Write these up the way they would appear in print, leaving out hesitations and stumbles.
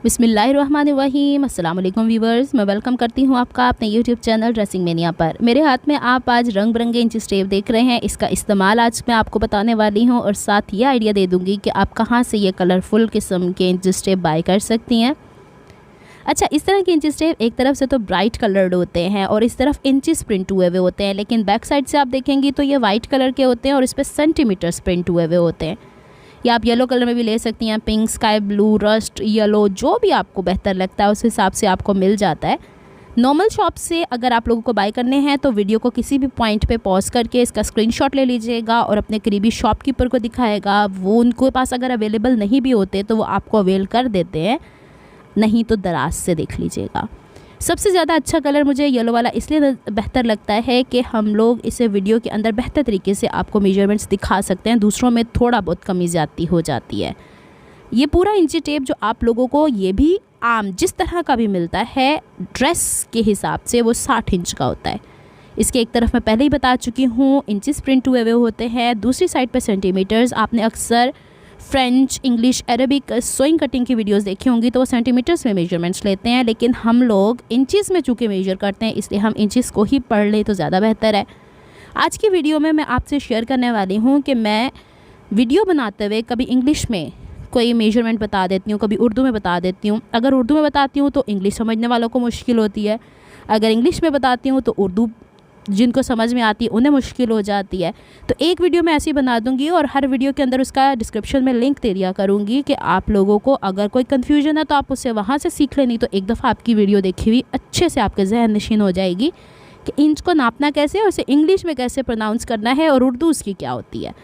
बिस्मिल्लाहिर्रहमानिर्रहीम। अस्सलाम वालेकुम व्यूवर्स, मैं वेलकम करती हूँ आपका अपने यूट्यूब चैनल ड्रेसिंग मेनिया पर। मेरे हाथ में आप आज रंग बिरंगे इंचेस टेप देख रहे हैं। इसका इस्तेमाल आज मैं आपको बताने वाली हूँ और साथ ये आइडिया दे दूँगी कि आप कहाँ से ये कलरफुल किस्म के इंचेस टेप बाय कर सकती हैं। अच्छा, इस तरह के इंचेस टेप एक तरफ से तो ब्राइट कलर्ड होते हैं और इस तरफ इंचेस प्रिंट हुए हुए होते हैं, लेकिन बैक साइड से आप देखेंगी तो ये वाइट कलर के होते हैं और इस पर सेंटीमीटर्स प्रिंट हुए हुए होते हैं। या आप येलो कलर में भी ले सकती हैं, pink, sky blue, rust, yellow, जो भी आपको बेहतर लगता है उस हिसाब से आपको मिल जाता है। नॉर्मल शॉप से अगर आप लोगों को बाय करने हैं तो वीडियो को किसी भी पॉइंट पे पॉज करके इसका स्क्रीनशॉट ले लीजिएगा और अपने करीबी शॉपकीपर को दिखाएगा। वो उनके पास अगर अवेलेबल नहीं भी होते तो वो आपको अवेल कर देते हैं, नहीं तो दराज से देख लीजिएगा। सबसे ज़्यादा अच्छा कलर मुझे येलो वाला इसलिए बेहतर लगता है कि हम लोग इसे वीडियो के अंदर बेहतर तरीके से आपको मेजरमेंट्स दिखा सकते हैं, दूसरों में थोड़ा बहुत कमी ज़्यादती हो जाती है। ये पूरा इंची टेप जो आप लोगों को ये भी आम जिस तरह का भी मिलता है ड्रेस के हिसाब से वो 60 इंच का होता है। इसके एक तरफ मैं पहले ही बता चुकी हूँ इंचेस प्रिंट हुए हुए होते हैं, दूसरी साइड पर सेंटीमीटर्स। आपने अक्सर French, English, Arabic sewing cutting की वीडियोस देखी होंगी तो वो सेंटीमीटर्स में मेजरमेंट्स लेते हैं, लेकिन हम लोग इंचेस में चूँकि मेजर करते हैं इसलिए हम इंचेस को ही पढ़ लें तो ज़्यादा बेहतर है। आज की वीडियो में मैं आपसे शेयर करने वाली हूँ कि मैं वीडियो बनाते हुए कभी इंग्लिश में कोई मेजरमेंट बता देती हूँ, कभी उर्दू में बता देती हूँ। अगर उर्दू में बताती हूँ तो इंग्लिश समझने वालों को मुश्किल होती है, अगर इंग्लिश में बताती हूँ तो उर्दू जिनको समझ में आती है उन्हें मुश्किल हो जाती है। तो एक वीडियो मैं ऐसी बना दूंगी और हर वीडियो के अंदर उसका डिस्क्रिप्शन में लिंक दे दिया करूंगी कि आप लोगों को अगर कोई कन्फ्यूजन है तो आप उससे वहाँ से सीख लें, नहीं तो एक दफ़ा आपकी वीडियो देखी हुई अच्छे से आपके जहन नशीन हो जाएगी कि इंच को नापना कैसे और उसे इंग्लिश में कैसे प्रोनाउंस करना है और उर्दू उसकी क्या होती है।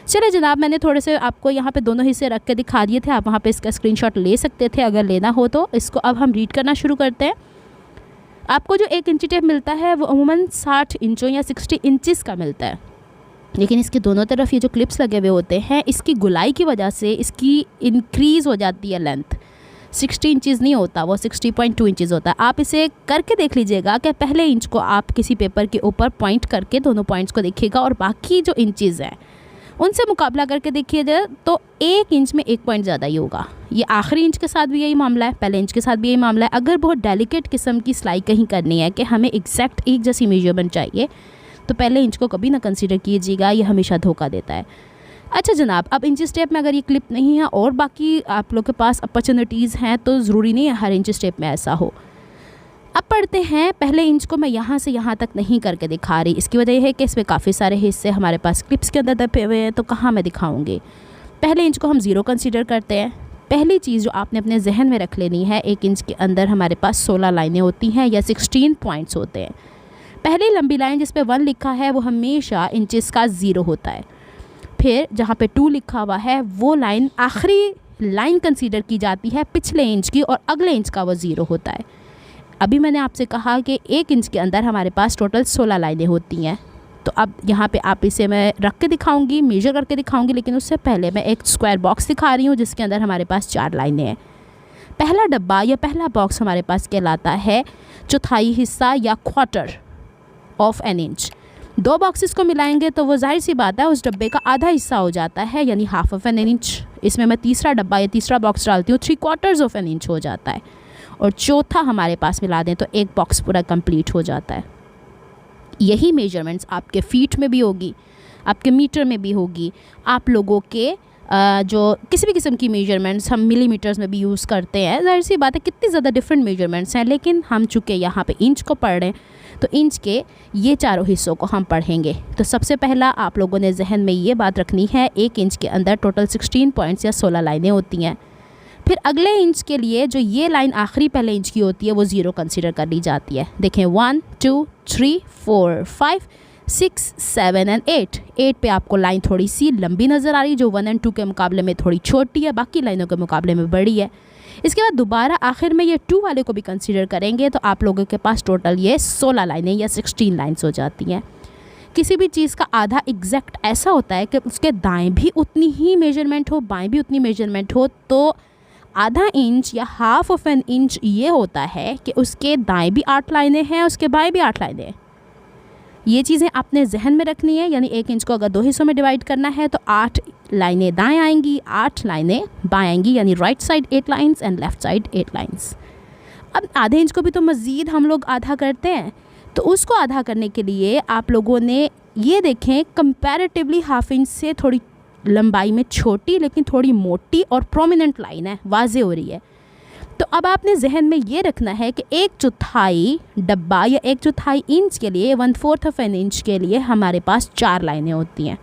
चले जनाब, मैंने थोड़े से आपको यहाँ पे दोनों हिस्से रख के दिखा दिए थे, आप वहाँ पे इसका स्क्रीनशॉट ले सकते थे अगर लेना हो तो। इसको अब हम रीड करना शुरू करते हैं। आपको जो एक इंची टेप मिलता है वो अमूमन 60 इंचों या 60 इंचेस का मिलता है, लेकिन इसके दोनों तरफ ये जो क्लिप्स लगे हुए होते हैं इसकी गुलाई की वजह से इसकी इंक्रीज़ हो जाती है लेंथ। 60 इंचेस नहीं होता, वो 60.2 इंचेस होता है। आप इसे करके देख लीजिएगा कि पहले इंच को आप किसी पेपर के ऊपर पॉइंट करके दोनों पॉइंट्स को देखिएगा और बाकी जो इंचेस हैं उनसे मुकाबला करके देखिए तो 1 इंच में 1 पॉइंट ज़्यादा ही होगा। ये आखिरी इंच के साथ भी यही मामला है, पहले इंच के साथ भी यही मामला है। अगर बहुत डेलिकेट किस्म की सिलाई कहीं करनी है कि हमें एग्जैक्ट एक जैसी मेजरमेंट चाहिए तो पहले इंच को कभी ना कंसीडर कीजिएगा, ये हमेशा धोखा देता है। अच्छा जनाब, अब इंचेस टेप में अगर ये क्लिप नहीं है और बाकी आप लोग के पास अपॉर्चुनिटीज़ हैं तो ज़रूरी नहीं है हर इंचेस टेप में ऐसा हो। अब पढ़ते हैं। पहले इंच को मैं यहाँ से यहाँ तक नहीं करके दिखा रही, इसकी वजह है कि इसमें काफ़ी सारे हिस्से हमारे पास क्लिप्स के अंदर दबे हुए हैं तो कहाँ मैं दिखाऊंगी। पहले इंच को हम 0 कंसीडर करते हैं। पहली चीज़ जो आपने अपने जहन में रख लेनी है, 1 इंच के अंदर हमारे पास 16 लाइनें होती हैं या 16 पॉइंट्स होते हैं। पहली लंबी लाइन जिस पे 1 लिखा है वो हमेशा इंचेस का 0 होता है। फिर जहाँ पे 2 लिखा हुआ है वो लाइन आखिरी लाइन कंसीडर की जाती है पिछले इंच की और अगले इंच का वो 0 होता है। अभी मैंने आपसे कहा कि 1 इंच के अंदर हमारे पास टोटल 16 लाइनें होती हैं, तो अब यहाँ पे आप इसे मैं रख के दिखाऊंगी, मेजर करके दिखाऊंगी, लेकिन उससे पहले मैं एक स्क्वायर बॉक्स दिखा रही हूँ जिसके अंदर हमारे पास 4 लाइनें हैं। पहला डब्बा या पहला बॉक्स हमारे पास कहलाता है चौथाई हिस्सा या quarter of an inch. 2 boxes को मिलाएंगे तो वो जाहिर सी बात है उस डब्बे का आधा हिस्सा हो जाता है, यानी हाफ ऑफ एन इंच। इसमें मैं तीसरा डब्बा या तीसरा बॉक्स डालती हूँ, 3/4 ऑफ एन इंच हो जाता है, और चौथा हमारे पास मिला दें तो एक बॉक्स पूरा कंप्लीट हो जाता है। यही मेजरमेंट्स आपके फीट में भी होगी, आपके मीटर में भी होगी, आप लोगों के जो किसी भी किस्म की मेजरमेंट्स हम मिलीमीटर्स में भी यूज़ करते हैं। ज़ाहिर सी बात है कितनी ज़्यादा डिफरेंट मेजरमेंट्स हैं, लेकिन हम चूँकि यहाँ पे इंच को पढ़ रहे हैं तो इंच के ये चारों हिस्सों को हम पढ़ेंगे। तो सबसे पहला आप लोगों ने जहन में ये बात रखनी है, 1 इंच के अंदर टोटल 16 पॉइंट्स या 16 लाइनें होती हैं। फिर अगले इंच के लिए जो ये लाइन आखिरी पहले इंच की होती है वो 0 कंसीडर कर ली जाती है। देखें 1 2 3 4 5 6 7 एंड 8। 8 पे आपको लाइन थोड़ी सी लंबी नज़र आ रही जो 1 और 2 के मुकाबले में थोड़ी छोटी है, बाकी लाइनों के मुकाबले में बड़ी है। इसके बाद दोबारा आखिर में ये 2 वाले को भी कंसीडर करेंगे तो आप लोगों के पास टोटल ये 16 लाइनें या 16 लाइन्स हो जाती हैं। किसी भी चीज़ का आधा एग्जैक्ट ऐसा होता है कि उसके दाएँ भी उतनी ही मेजरमेंट हो, बाएँ भी उतनी मेजरमेंट हो, तो आधा इंच या हाफ ऑफ एन इंच ये होता है कि उसके दाएं भी 8 लाइनें हैं, उसके बाएं भी 8 लाइनें हैं। ये चीज़ें आपने जहन में रखनी है। यानी 1 इंच को अगर 2 हिस्सों में डिवाइड करना है तो 8 लाइनें दाएं आएंगी, 8 लाइनें बाएं आएंगी, यानी right side 8 lines and left side 8 lines. अब आधे इंच को भी तो मज़ीद हम लोग आधा करते हैं, तो उसको आधा करने के लिए आप लोगों ने ये देखें कंपैरेटिवली हाफ इंच से थोड़ी लंबाई में छोटी लेकिन थोड़ी मोटी और प्रोमिनेंट लाइन है, वाज़े हो रही है। तो अब आपने जहन में ये रखना है कि 1/4 डब्बा या 1/4 इंच के लिए 1/4 ऑफ एन इंच के लिए हमारे पास 4 लाइनें होती हैं।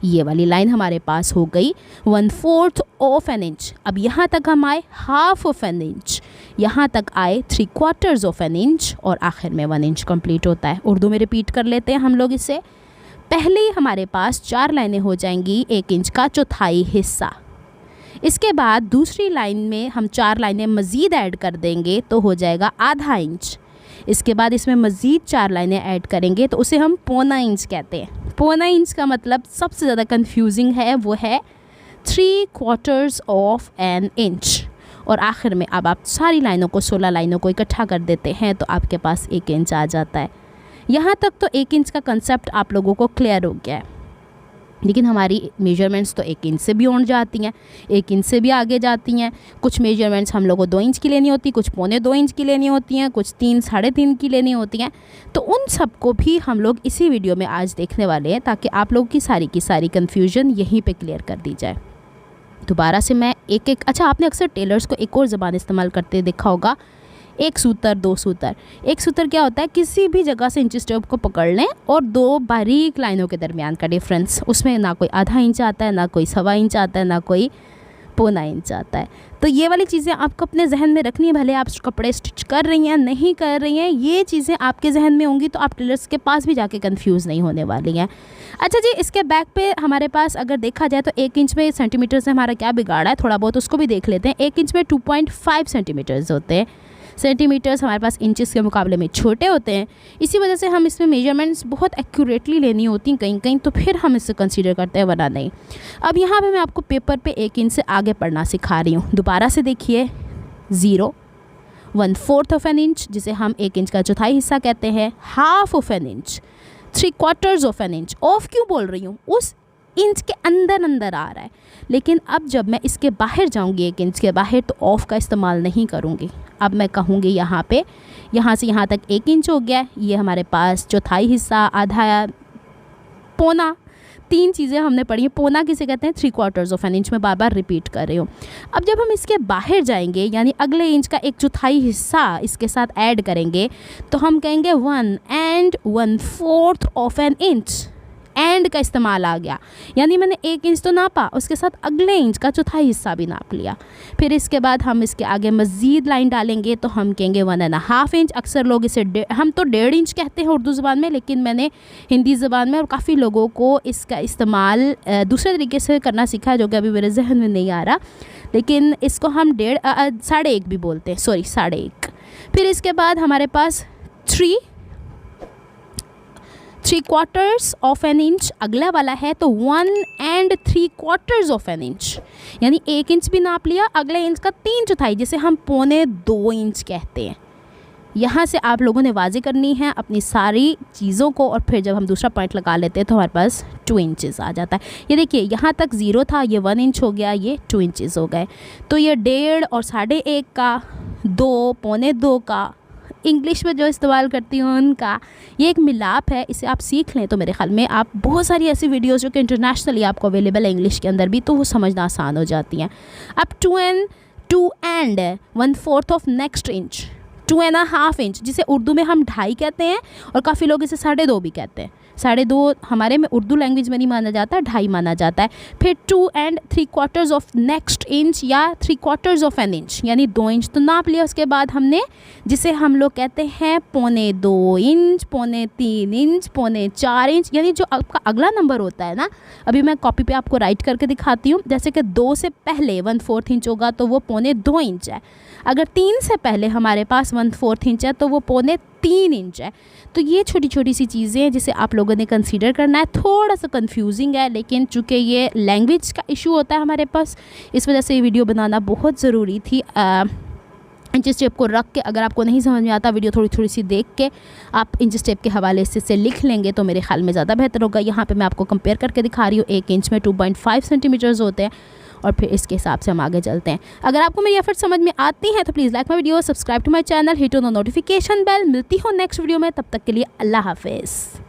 ये वाली लाइन हमारे पास हो गई 1/4 ऑफ एन इंच। अब यहाँ तक हम आए हाफ ऑफ एन इंच, यहाँ तक आए 3/4 ऑफ एन इंच और आखिर में 1 इंच कंप्लीट होता है। उर्दू में रिपीट कर लेते हैं हम लोग इसे। पहले हमारे पास 4 लाइनें हो जाएंगी 1 इंच का चौथाई हिस्सा। इसके बाद दूसरी लाइन में हम 4 लाइनें मज़ीद ऐड कर देंगे तो हो जाएगा आधा इंच। इसके बाद इसमें मज़ीद 4 लाइनें ऐड करेंगे तो उसे हम पौना इंच कहते हैं। पौना इंच का मतलब सबसे ज़्यादा कंफ्यूजिंग है, वो है 3/4 ऑफ एन इंच। और आखिर में अब आप सारी लाइनों को 16 लाइनों को इकट्ठा कर देते हैं तो आपके पास 1 इंच आ जाता है। यहाँ तक तो 1 इंच का कंसेप्ट आप लोगों को क्लियर हो गया है। लेकिन हमारी मेजरमेंट्स तो 1 इंच से भी उड़ जाती हैं, 1 इंच से भी आगे जाती हैं। कुछ मेजरमेंट्स हम लोगों को 2 इंच की लेनी होती, कुछ 1.25 इंच की लेनी होती हैं, कुछ 3 साढ़े 3 की लेनी होती हैं। तो उन सब को भी हम लोग इसी वीडियो में आज देखने वाले हैं ताकि आप लोगों की सारी कन्फ्यूजन यहीं पे क्लियर कर दी जाए। दोबारा से मैं एक अच्छा, आपने अक्सर टेलर्स को एक और ज़बान इस्तेमाल करते देखा होगा, 1 सूतर 2 सूतर। 1 सूतर क्या होता है, किसी भी जगह से इंची टेप को पकड़ लें और 2 बारीक लाइनों के दरमियान का डिफरेंस, उसमें ना कोई आधा इंच आता है, ना कोई 1.25 इंच आता है, ना कोई पौना इंच आता है। तो ये वाली चीज़ें आपको अपने जहन में रखनी है। भले आप कपड़े स्टिच कर रही हैं नहीं कर रही हैं, ये चीज़ें आपके जहन में होंगी तो आप टेलर्स के पास भी जाके कंफ्यूज नहीं होने वाली हैं। अच्छा जी, इसके बैक पे हमारे पास अगर देखा जाए तो 1 इंच में सेंटीमीटर से हमारा क्या बिगाड़ा है, थोड़ा बहुत उसको भी देख लेते हैं। 1 इंच में 2.5 सेंटीमीटर्स होते हैं। सेंटीमीटर्स हमारे पास इंचेस के मुकाबले में छोटे होते हैं, इसी वजह से हम इसमें मेजरमेंट्स बहुत एक्यूरेटली लेनी होती हैं कहीं कहीं, तो फिर हम इसे कंसीडर करते हैं वरना नहीं। अब यहाँ पे मैं आपको पेपर पे 1 इंच से आगे पढ़ना सिखा रही हूँ। दोबारा से देखिए, 0, 1/4 ऑफ एन इंच जिसे हम 1 इंच का चौथाई हिस्सा कहते हैं, half of an inch, 3/4 of an inch. Of क्यों बोल रही हूँ, उस इंच के अंदर आ रहा है। लेकिन अब जब मैं इसके बाहर जाऊंगी 1 इंच के बाहर तो ऑफ का इस्तेमाल नहीं करूंगी। अब मैं कहूँगी यहाँ पे, यहाँ से यहाँ तक 1 इंच हो गया, ये हमारे पास चौथाई हिस्सा, आधा, पौना, 3 चीज़ें हमने पढ़ी हैं। पौना किसे कहते हैं, 3/4 ऑफ एन इंच में बार बार रिपीट कर रही हूँ। अब जब हम इसके बाहर जाएंगे यानी अगले इंच का 1/4 हिस्सा इसके साथ ऐड करेंगे तो हम कहेंगे 1 and 1/4 of an inch. And का इस्तेमाल आ गया, यानी मैंने 1 इंच तो नापा, उसके साथ अगले इंच का चौथाई हिस्सा भी नाप लिया। फिर इसके बाद हम इसके आगे मज़ीद लाइन डालेंगे तो हम कहेंगे 1.5 इंच। अक्सर लोग इसे हम तो 1.5 इंच कहते हैं उर्दू ज़बान में, लेकिन मैंने हिंदी ज़बान में और काफ़ी लोगों को इसका इस्तेमाल दूसरे तरीके से करना सीखा है जो कि अभी मेरे जहन में नहीं आ रहा, लेकिन इसको हम 1.5 भी बोलते हैं, सॉरी 1.5। फिर इसके बाद हमारे पास 3/4 ऑफ एन इंच अगला वाला है, तो 1 and 3/4 ऑफ एन इंच, यानी 1 इंच भी नाप लिया, अगले इंच का 3/4 जिसे हम 1.25 इंच कहते हैं। यहाँ से आप लोगों ने वाज़े करनी है अपनी सारी चीज़ों को, और फिर जब हम दूसरा पॉइंट लगा लेते हैं तो हमारे पास 2 इंचेस आ जाता है। ये देखिए, यहाँ तक 0 था, ये 1 इंच हो गया, ये 2 इंचेस हो गए। तो ये 1.5 और 1.5 का, 2, 1.25 का, इंग्लिश में जो इस्तेमाल करती हूँ उनका, ये एक मिलाप है। इसे आप सीख लें तो मेरे ख्याल में आप बहुत सारी ऐसी वीडियोस जो कि इंटरनेशनली आपको अवेलेबल है इंग्लिश के अंदर भी, तो वो समझना आसान हो जाती हैं। अब 2 and 1/4 of next inch, 2.5 inch जिसे उर्दू में हम 2.5 कहते हैं और काफ़ी लोग इसे 2.5 भी कहते हैं। 2.5 हमारे में उर्दू लैंग्वेज में नहीं माना जाता, 2.5 माना जाता है। फिर 2 and 3/4 ऑफ नेक्स्ट इंच या 3/4 ऑफ एन इंच, यानी 2 इंच तो नाप लिया। उसके बाद हमने जिसे हम लोग कहते हैं 1.25 इंच, 3.25 इंच, 4.25 इंच, यानी जो आपका अगला नंबर होता है ना, अभी मैं कॉपी पे आपको राइट करके दिखाती हूँ। जैसे कि 2 से पहले 1/4 इंच होगा तो वो 1.25 इंच है। अगर 3 से पहले हमारे पास 1/4 इंच है तो वो 1.3 इंच है। तो ये छोटी छोटी सी चीज़ें हैं जिसे आप लोगों ने कंसीडर करना है। थोड़ा सा कंफ्यूजिंग है, लेकिन चूँकि ये लैंग्वेज का इशू होता है हमारे पास, इस वजह से ये वीडियो बनाना बहुत ज़रूरी थी। इंच स्टेप को रख के, अगर आपको नहीं समझ में आता वीडियो थोड़ी थोड़ी सी देख के आप इंच स्टेप के हवाले से लिख लेंगे तो मेरे ख्याल में ज़्यादा बेहतर होगा। यहाँ पे मैं आपको कंपेयर करके दिखा रही हूँ, 1 इंच में 2.5 सेंटीमीटर्स होते हैं और फिर इसके हिसाब से हम आगे चलते हैं। अगर आपको मेरी एफर्ट समझ में आती हैं तो please like my video, subscribe to my channel, hit on the notification bell. मिलती हूँ नेक्स्ट वीडियो में, तब तक के लिए अल्लाह हाफिज़।